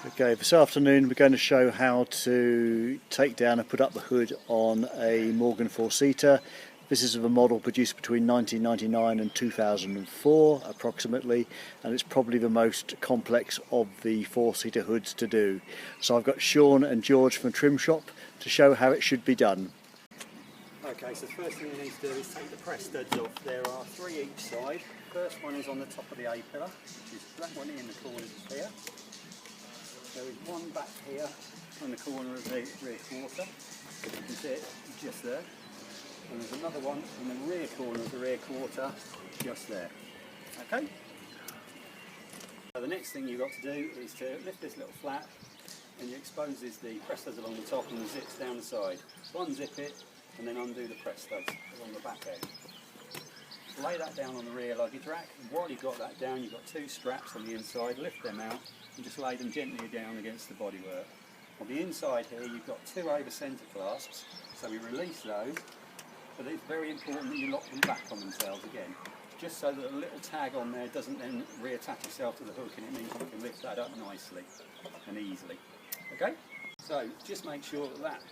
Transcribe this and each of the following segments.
Okay, this afternoon we're going to show how to take down and put up the hood on a Morgan four-seater. This is of a model produced between 1999 and 2004 approximately, and it's probably the most complex of the four-seater hoods to do. So I've got Sean and George from Trim Shop to show how it should be done. Okay, so the first thing you need to do is take the press studs off. There are three each side. First one is on the top of the A-pillar, which is that one in the corners here. There is one back here on the corner of the rear quarter. You can see it just there. And there's another one in the rear corner of the rear quarter just there. Okay? So the next thing you've got to do is to lift this little flap, and you exposes the press studs along the top and the zips down the side. Unzip it and then undo the press studs along the back edge. Lay that down on the rear luggage rack, and while you've got that down you've got two straps on the inside. Lift them out and just lay them gently down against the bodywork. On the inside here you've got two over centre clasps, so we release those, but it's very important that you lock them back on themselves again, just so that a little tag on there doesn't then reattach itself to the hook, and it means you can lift that up nicely and easily. Okay? So just make sure that that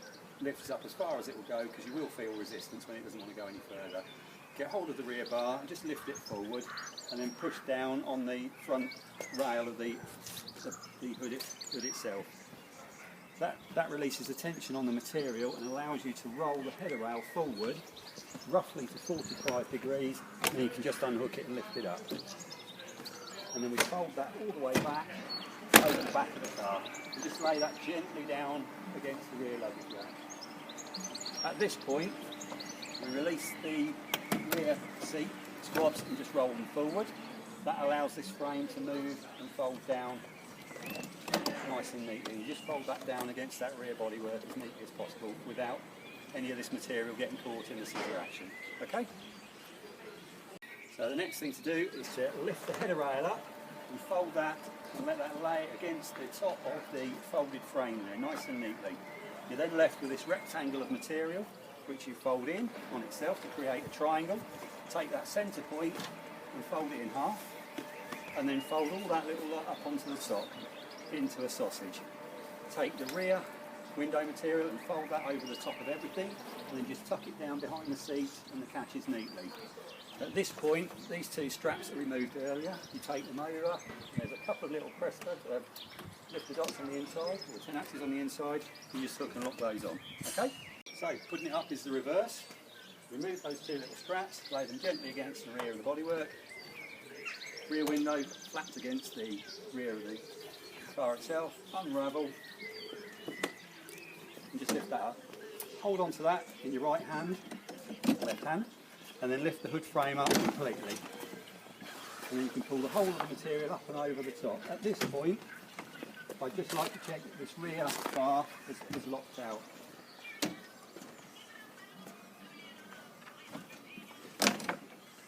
lifts up as far as it will go, because you will feel resistance when it doesn't want to go any further. Get hold of the rear bar and just lift it forward, and then push down on the front rail of the hood itself. That releases the tension on the material and allows you to roll the header rail forward roughly to 45 degrees, and you can just unhook it and lift it up. And then we fold that all the way back over the back of the car and just lay that gently down against the rear luggage rack. At this point we release the rear seat squads and just roll them forward. That allows this frame to move and fold down nice and neatly. You just fold that down against that rear bodywork as neatly as possible without any of this material getting caught in the scissor action. Okay? So the next thing to do is to lift the header rail up and fold that and let that lay against the top of the folded frame there, nice and neatly. You're then left with this rectangle of material which you fold in on itself to create a triangle. Take that centre point and fold it in half, and then fold all that little lot up onto the top into a sausage. Take the rear window material and fold that over the top of everything, and then just tuck it down behind the seat and the catches neatly. At this point, these two straps that we removed earlier, you take them over, there's a couple of little press studs, lifted dots on the inside, or 10 axes on the inside, you just hook and lock those on. Okay? So, putting it up is the reverse. Remove those two little straps, lay them gently against the rear of the bodywork. Rear window flapped against the rear of the car itself. Unravel and just lift that up. Hold on to that in your right hand, left hand, and then lift the hood frame up completely. And then you can pull the whole of the material up and over the top. At this point, I'd just like to check that this rear bar is locked out.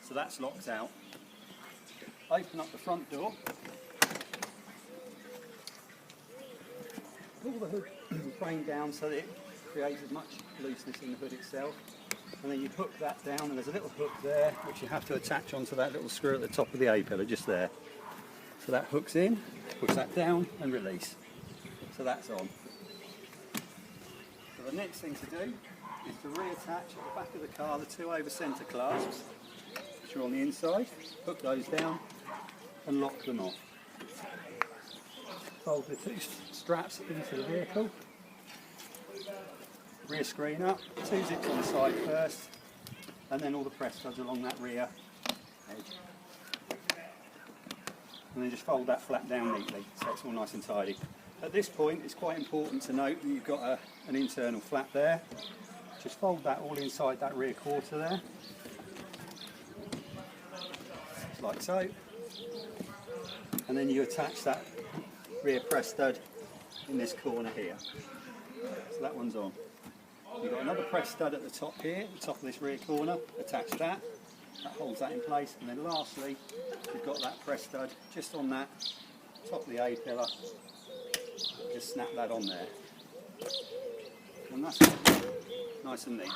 So that's locked out. Open up the front door. Pull the hood frame down so that it creates as much looseness in the hood itself. And then you hook that down, and there's a little hook there which you have to attach onto that little screw at the top of the A-pillar, just there. So that hooks in, push that down and release. So that's on. So the next thing to do is to reattach at the back of the car the two over centre clasps, which are on the inside. Hook those down and lock them off. Fold the two straps into the vehicle. Rear screen up, two zips on the side first, and then all the press studs along that rear edge. And then just fold that flap down neatly so it's all nice and tidy. At this point it's quite important to note that you've got an internal flap there. Just fold that all inside that rear quarter there, just like so. And then you attach that rear press stud in this corner here. So that one's on. You've got another press stud at the top here, at the top of this rear corner. Attach that. That holds that in place. And then lastly, you've got that press stud just on that top of the A-pillar. Just snap that on there. And that's it. Nice and neat.